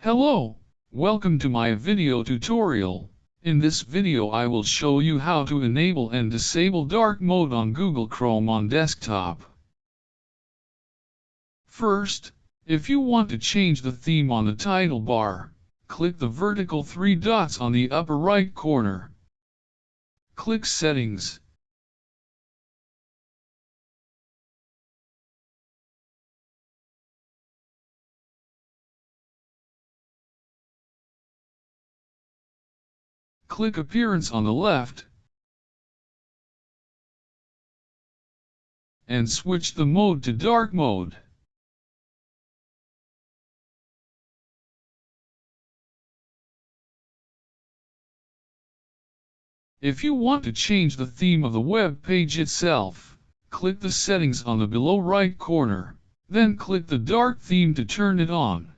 Hello, welcome to my video tutorial. In this video I will show you how to enable and disable dark mode on Google Chrome on desktop. First, if you want to change the theme on the title bar, click the vertical 3 dots on the upper right corner. Click Settings. Click Appearance on the left and switch the mode to dark mode. If you want to change the theme of the web page itself, click the settings on the below right corner, then click the dark theme to turn it on.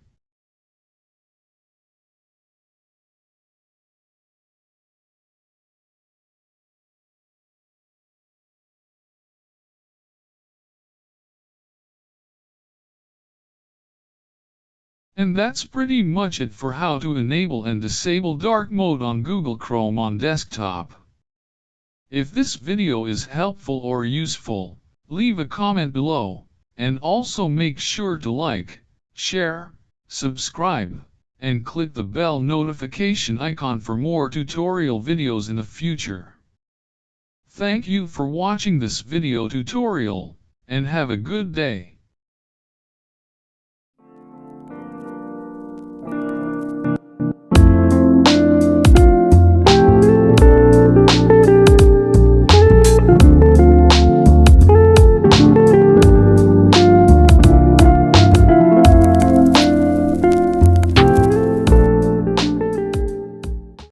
And that's pretty much it for how to enable and disable dark mode on Google Chrome on desktop. If this video is helpful or useful, leave a comment below, and also make sure to like, share, subscribe, and click the bell notification icon for more tutorial videos in the future. Thank you for watching this video tutorial, and have a good day.